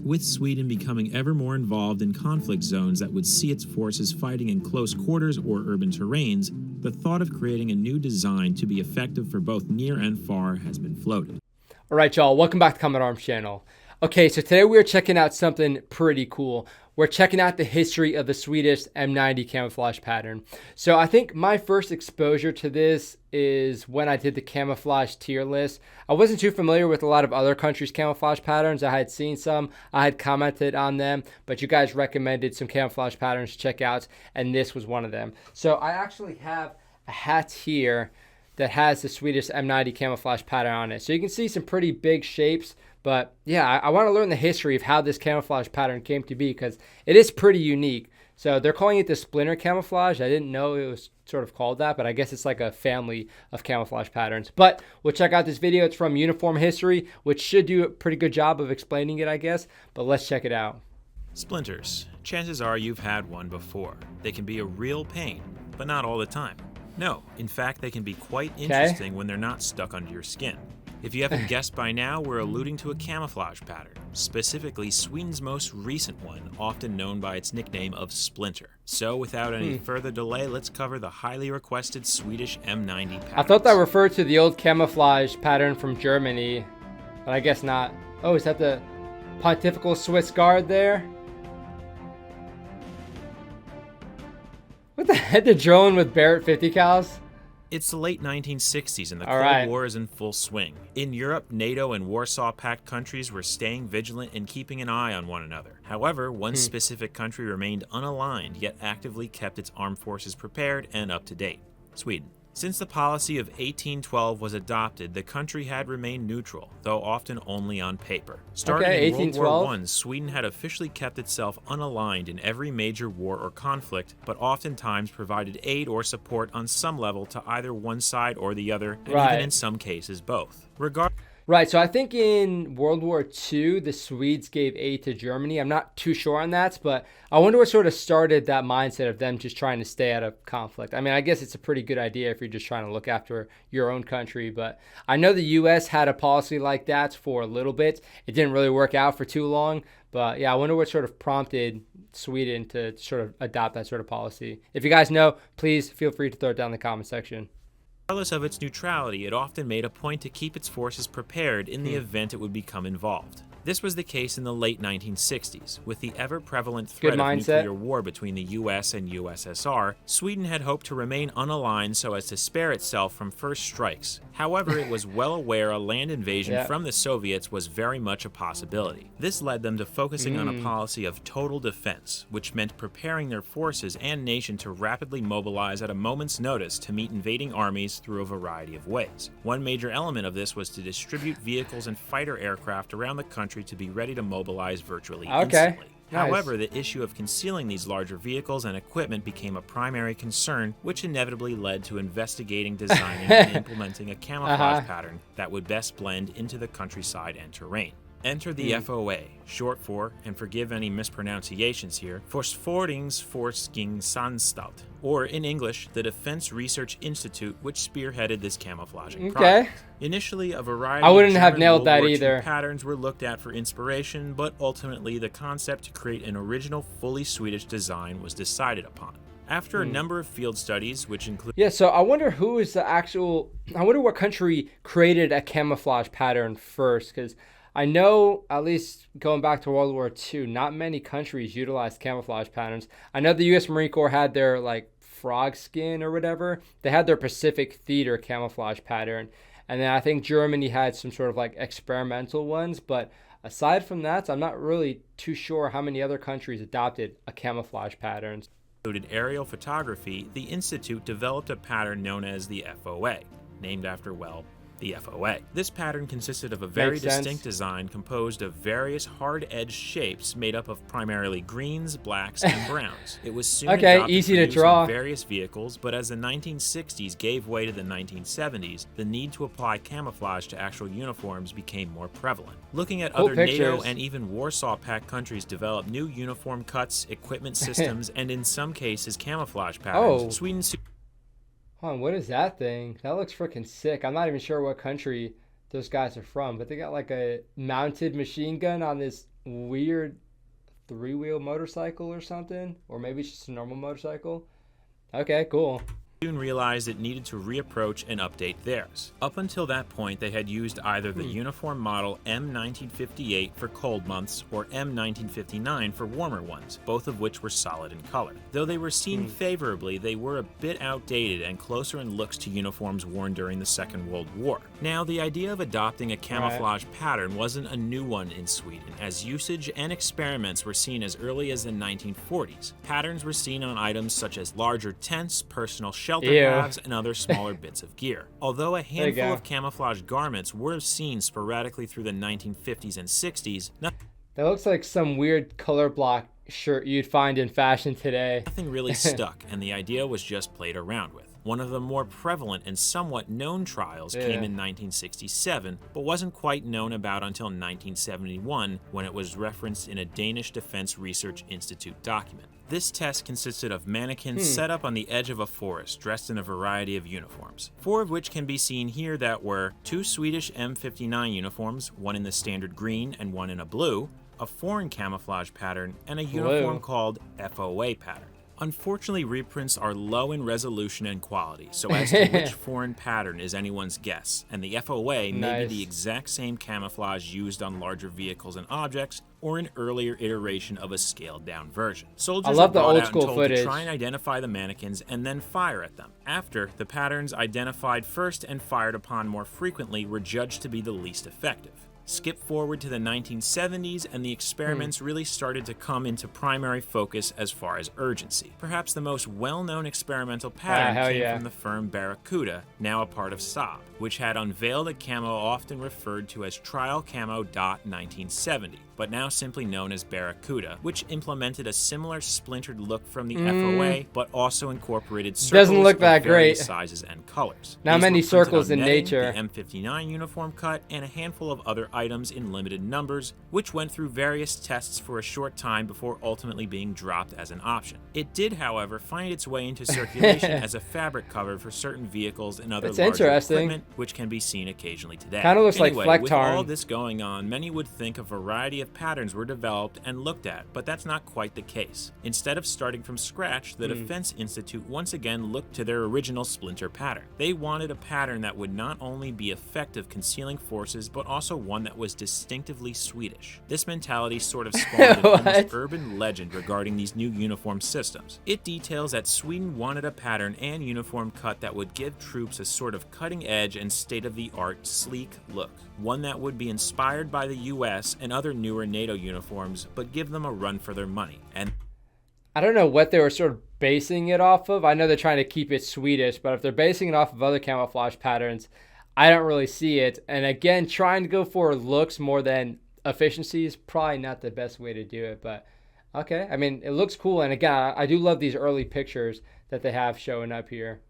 With Sweden becoming ever more involved in conflict zones that would see its forces fighting in close quarters or urban terrains, the thought of creating a new design to be effective for both near and far has been floated. All right, y'all, welcome back to Combat Arms channel. Okay, so today we're checking out something pretty cool. We're checking out the history of the Swedish M90 camouflage pattern. So I think my first exposure to this is when I did the camouflage tier list. I wasn't too familiar with a lot of other countries' camouflage patterns. I had seen some, I had commented on them, but you guys recommended some camouflage patterns to check out, and this was one of them. So I actually have a hat here that has the Swedish M90 camouflage pattern on it. So you can see some pretty big shapes, but yeah, I want to learn the history of how this camouflage pattern came to be because it is pretty unique. So they're calling it the Splinter Camouflage. I didn't know it was sort of called that, but I guess it's like a family of camouflage patterns. But we'll check out this video. It's from Uniform History, which should do a pretty good job of explaining it, I guess. But let's check it out. Splinters. Chances are you've had one before. They can be a real pain, but not all the time. No, in fact, they can be quite interesting when they're not stuck under your skin. If you haven't guessed by now, we're alluding to a camouflage pattern, specifically Sweden's most recent one, often known by its nickname of Splinter. So without any further delay, let's cover the highly requested Swedish M90 pattern. I thought that referred to the old camouflage pattern from Germany, but I guess not. Oh, is that the Pontifical Swiss Guard there? What the heck, the drone with Barrett 50 cals? It's the late 1960s and the Cold War is in full swing. In Europe, NATO and Warsaw Pact countries were staying vigilant and keeping an eye on one another. However, one specific country remained unaligned yet actively kept its armed forces prepared and up to date: Sweden. Since the policy of 1812 was adopted, the country had remained neutral, though often only on paper. Starting in World War I, Sweden had officially kept itself unaligned in every major war or conflict, but oftentimes provided aid or support on some level to either one side or the other, and even in some cases both. Right, so I think in World War II, the Swedes gave aid to Germany. I'm not too sure on that, but I wonder what sort of started that mindset of them just trying to stay out of conflict. I mean, I guess it's a pretty good idea if you're just trying to look after your own country, but I know the U.S. had a policy like that for a little bit. It didn't really work out for too long, but yeah, I wonder what sort of prompted Sweden to sort of adopt that sort of policy. If you guys know, please feel free to throw it down in the comment section. Regardless of its neutrality, it often made a point to keep its forces prepared in the event it would become involved. This was the case in the late 1960s. With the ever-prevalent threat of nuclear war between the US and USSR, Sweden had hoped to remain unaligned so as to spare itself from first strikes. However, it was well aware a land invasion from the Soviets was very much a possibility. This led them to focusing on a policy of total defense, which meant preparing their forces and nation to rapidly mobilize at a moment's notice to meet invading armies through a variety of ways. One major element of this was to distribute vehicles and fighter aircraft around the country to be ready to mobilize virtually instantly. However, the issue of concealing these larger vehicles and equipment became a primary concern, which inevitably led to investigating, designing, and implementing a camouflage pattern that would best blend into the countryside and terrain. Enter the FOA, short for, and forgive any mispronunciations here, Försvaringsforskningsanstalt, or in English, the Defense Research Institute, which spearheaded this camouflaging project. Initially, a variety of German World War II patterns were looked at for inspiration, but ultimately the concept to create an original, fully Swedish design was decided upon. After a number of field studies, which include... Yeah, so I wonder who is the actual... I wonder what country created a camouflage pattern first, because I know, at least going back to World War II, not many countries utilized camouflage patterns. I know the U.S. Marine Corps had their, like, frog skin or whatever. They had their Pacific Theater camouflage pattern. And then I think Germany had some sort of, like, experimental ones. But aside from that, I'm not really too sure how many other countries adopted a camouflage pattern. Included aerial photography, the Institute developed a pattern known as the FOA, named after, well, the FOA. This pattern consisted of a very distinct design composed of various hard-edged shapes made up of primarily greens, blacks, and browns. It was soon adopted easy for to use draw on various vehicles, but as the 1960s gave way to the 1970s, the need to apply camouflage to actual uniforms became more prevalent. Looking at other NATO and even Warsaw Pact countries developed new uniform cuts, equipment systems, and in some cases camouflage patterns, Sweden... Hold on, what is that thing? That looks freaking sick. I'm not even sure what country those guys are from, but they got like a mounted machine gun on this weird three-wheel motorcycle or something, or maybe it's just a normal motorcycle. Okay, cool. Soon realized it needed to reapproach and update theirs. Up until that point, they had used either the uniform model M1958 for cold months or M1959 for warmer ones, both of which were solid in color. Though they were seen favorably, they were a bit outdated and closer in looks to uniforms worn during the Second World War. Now, the idea of adopting a camouflage pattern wasn't a new one in Sweden, as usage and experiments were seen as early as the 1940s. Patterns were seen on items such as larger tents, personal shelter halves, and other smaller bits of gear. Although a handful of camouflage garments were seen sporadically through the 1950s and 60s, that looks like some weird color block shirt you'd find in fashion today. Nothing really stuck, and the idea was just played around with. One of the more prevalent and somewhat known trials came in 1967, but wasn't quite known about until 1971, when it was referenced in a Danish Defense Research Institute document. This test consisted of mannequins set up on the edge of a forest, dressed in a variety of uniforms, 4 of which can be seen here that were 2 Swedish M59 uniforms, one in the standard green and one in a blue, a foreign camouflage pattern, and a uniform called FOA pattern. Unfortunately, reprints are low in resolution and quality, so as to which foreign pattern is anyone's guess, and the FOA may be the exact same camouflage used on larger vehicles and objects, or an earlier iteration of a scaled-down version. Soldiers are brought out and told to try and identify the mannequins and then fire at them. After, the patterns identified first and fired upon more frequently were judged to be the least effective. Skip forward to the 1970s, and the experiments really started to come into primary focus as far as urgency. Perhaps the most well-known experimental pattern came from the firm Barracuda, now a part of Saab, which had unveiled a camo often referred to as Trial Camo Dot 1970, but now simply known as Barracuda, which implemented a similar splintered look from the FOA, but also incorporated circles of various sizes and colors. Not many circles in nature. The M59 uniform cut, and a handful of other items in limited numbers, which went through various tests for a short time before ultimately being dropped as an option. It did, however, find its way into circulation as a fabric cover for certain vehicles and other larger equipment, which can be seen occasionally today. Kind of looks like Fleck with Tarn. all this going on, many would think a variety of patterns were developed and looked at, but that's not quite the case. Instead of starting from scratch, the Defense Institute once again looked to their original splinter pattern. They wanted a pattern that would not only be effective concealing forces, but also one that was distinctively Swedish. This mentality sort of spawned an almost urban legend regarding these new uniform systems. It details that Sweden wanted a pattern and uniform cut that would give troops a sort of cutting-edge and state-of-the-art sleek look, one that would be inspired by the US and other newer NATO uniforms, but give them a run for their money. And I don't know what they were sort of basing it off of. I know they're trying to keep it Swedish, but if they're basing it off of other camouflage patterns, I don't really see it. And again, trying to go for looks more than efficiency is probably not the best way to do it, but okay. I mean, it looks cool. And again, I do love these early pictures that they have showing up here.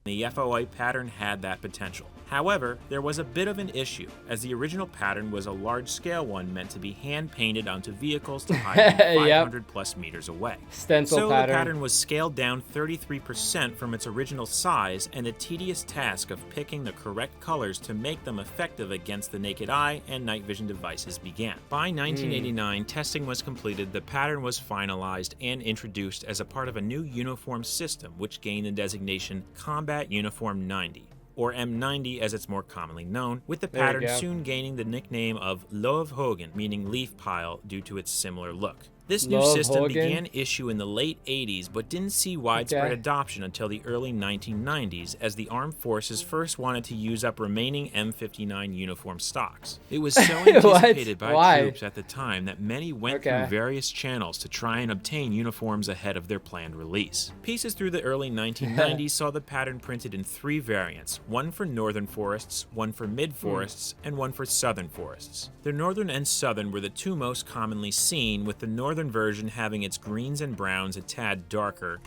The FOA pattern had that potential. However, there was a bit of an issue, as the original pattern was a large-scale one meant to be hand-painted onto vehicles to hide 500 plus meters away. Stencil pattern. The pattern was scaled down 33% from its original size, and the tedious task of picking the correct colors to make them effective against the naked eye and night vision devices began. By 1989, testing was completed, the pattern was finalized and introduced as a part of a new uniform system, which gained the designation Combat Uniform 90. Or M90 as it's more commonly known, with the pattern soon gaining the nickname of Løvhaugen, meaning leaf pile, due to its similar look. This new system began issue in the late 80s, but didn't see widespread adoption until the early 1990s, as the armed forces first wanted to use up remaining M59 uniform stocks. It was so anticipated by troops at the time that many went through various channels to try and obtain uniforms ahead of their planned release. Pieces through the early 1990s saw the pattern printed in 3 variants, one for northern forests, one for mid-forests, and one for southern forests. The northern and southern were the 2 most commonly seen, with the northern version having its greens and browns a tad darker.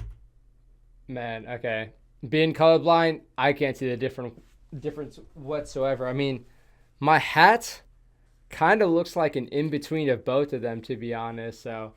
Man, okay. Being colorblind, I can't see the difference whatsoever. I mean, my hat kind of looks like an in-between of both of them, to be honest, so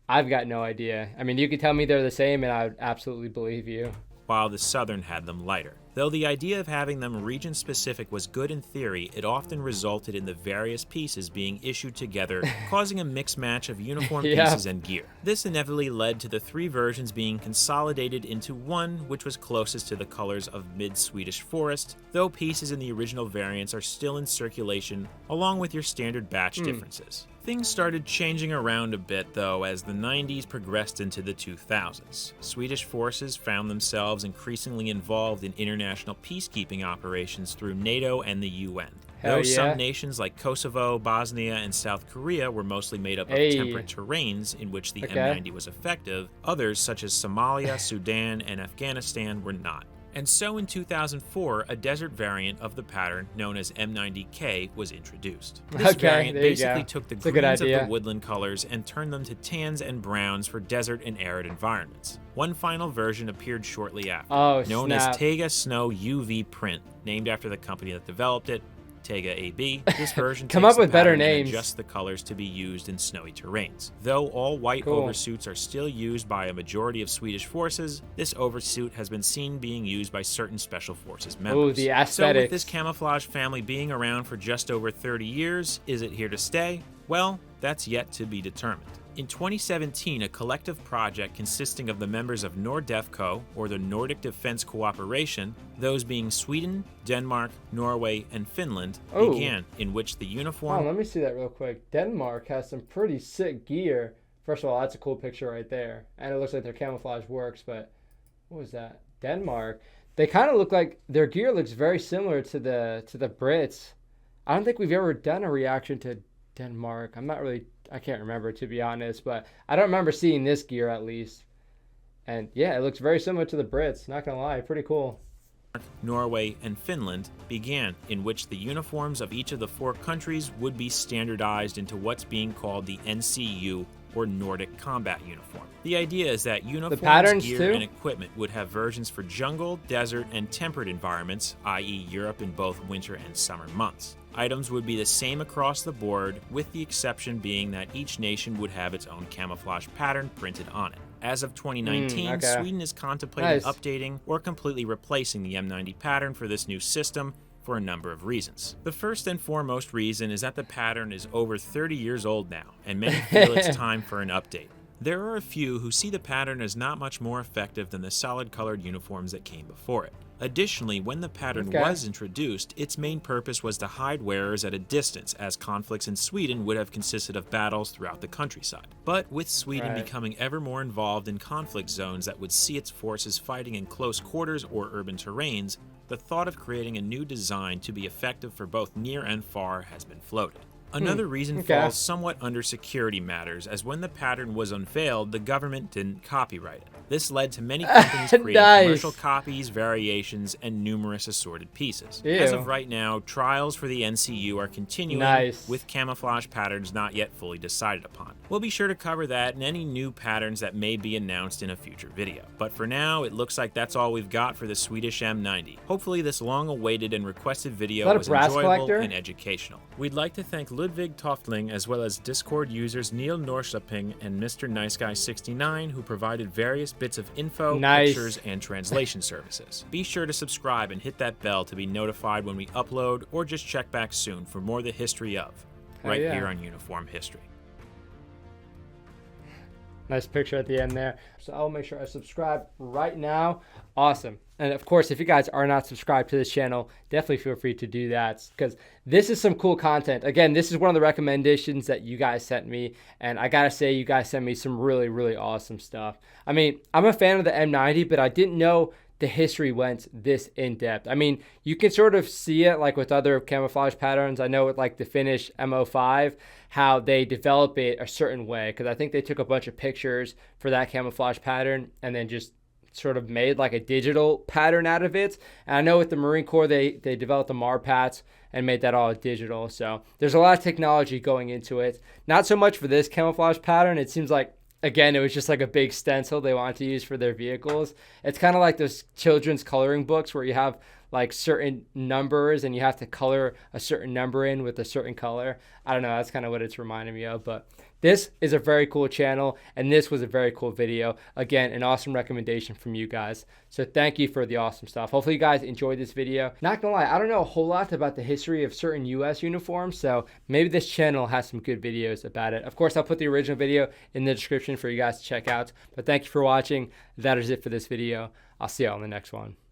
I've got no idea. I mean, you could tell me they're the same and I would absolutely believe you. While the southern had them lighter. Though the idea of having them region-specific was good in theory, it often resulted in the various pieces being issued together, causing a mixed match of uniform pieces and gear. This inevitably led to the 3 versions being consolidated into one, which was closest to the colors of mid-Swedish forest, though pieces in the original variants are still in circulation, along with your standard batch differences. Things started changing around a bit, though, as the 90s progressed into the 2000s. Swedish forces found themselves increasingly involved in international peacekeeping operations through NATO and the UN. Though some nations like Kosovo, Bosnia, and South Korea were mostly made up of temperate terrains in which the M90 was effective, others, such as Somalia, Sudan, and Afghanistan, were not. And so in 2004, a desert variant of the pattern known as M90K was introduced. This variant basically took the greens of the woodland colors and turned them to tans and browns for desert and arid environments. One final version appeared shortly after, known as Taiga Snow UV Print, named after the company that developed it, Taiga AB. This version come up with better names and adjusts the colors to be used in snowy terrains. Though all white oversuits are still used by a majority of Swedish forces, this oversuit has been seen being used by certain special forces members. Oh, the aesthetics. So with this camouflage family being around for just over 30 years, is it here to stay? Well, that's yet to be determined. In 2017, a collective project consisting of the members of NORDEFCO, or the Nordic Defense Cooperation, those being Sweden, Denmark, Norway, and Finland, began, in which the uniform... let me see that real quick. Denmark has some pretty sick gear. First of all, that's a cool picture right there. And it looks like their camouflage works, but what was that? Denmark. They kind of look like their gear looks very similar to the Brits. I don't think we've ever done a reaction to Denmark. I can't remember, to be honest, but I don't remember seeing this gear at least. And yeah, it looks very similar to the Brits, not gonna lie, pretty cool. Norway, and Finland began, in which the uniforms of each of the 4 countries would be standardized into what's being called the NCU, or Nordic Combat Uniform. The idea is that uniforms, gear, and equipment would have versions for jungle, desert, and temperate environments, i.e. Europe in both winter and summer months. Items would be the same across the board, with the exception being that each nation would have its own camouflage pattern printed on it. As of 2019, Sweden is contemplating updating or completely replacing the M90 pattern for this new system for a number of reasons. The first and foremost reason is that the pattern is over 30 years old now, and many feel it's time for an update. There are a few who see the pattern as not much more effective than the solid colored uniforms that came before it. Additionally, when the pattern was introduced, its main purpose was to hide wearers at a distance, as conflicts in Sweden would have consisted of battles throughout the countryside. But with Sweden becoming ever more involved in conflict zones that would see its forces fighting in close quarters or urban terrains, the thought of creating a new design to be effective for both near and far has been floated. Another reason falls somewhat under security matters, as when the pattern was unveiled, the government didn't copyright it. This led to many companies creating commercial copies, variations, and numerous assorted pieces. As of right now, trials for the NCU are continuing, with camouflage patterns not yet fully decided upon. We'll be sure to cover that and any new patterns that may be announced in a future video. But for now, it looks like that's all we've got for the Swedish M90. Hopefully this long-awaited and requested video was enjoyable and educational. We'd like to thank Ludwig Toftling, as well as Discord users Neil Norrköping and Mr. Nice Guy 69, who provided various bits of info, pictures, and translation services. Be sure to subscribe and hit that bell to be notified when we upload, or just check back soon for more of the history of, here on Uniform History. Nice picture at the end there. So I'll make sure I subscribe right now. Awesome. And of course, if you guys are not subscribed to this channel, definitely feel free to do that, because this is some cool content. Again, this is one of the recommendations that you guys sent me, and I gotta say, you guys sent me some really, really awesome stuff. I mean, I'm a fan of the M90, but I didn't know the history went this in-depth. I mean, you can sort of see it like with other camouflage patterns. I know with like the Finnish M05, how they develop it a certain way, because I think they took a bunch of pictures for that camouflage pattern and then just sort of made like a digital pattern out of it. And I know with the Marine Corps, they developed the MARPATs and made that all digital. So there's a lot of technology going into it. Not so much for this camouflage pattern. It seems like, again, it was just like a big stencil they wanted to use for their vehicles. It's kind of like those children's coloring books where you have like certain numbers and you have to color a certain number in with a certain color. I don't know, that's kind of what it's reminding me of. But this is a very cool channel, and this was a very cool video. Again, an awesome recommendation from you guys. So thank you for the awesome stuff. Hopefully you guys enjoyed this video. Not gonna lie, I don't know a whole lot about the history of certain US uniforms, so maybe this channel has some good videos about it. Of course, I'll put the original video in the description for you guys to check out. But thank you for watching. That is it for this video. I'll see you on the next one.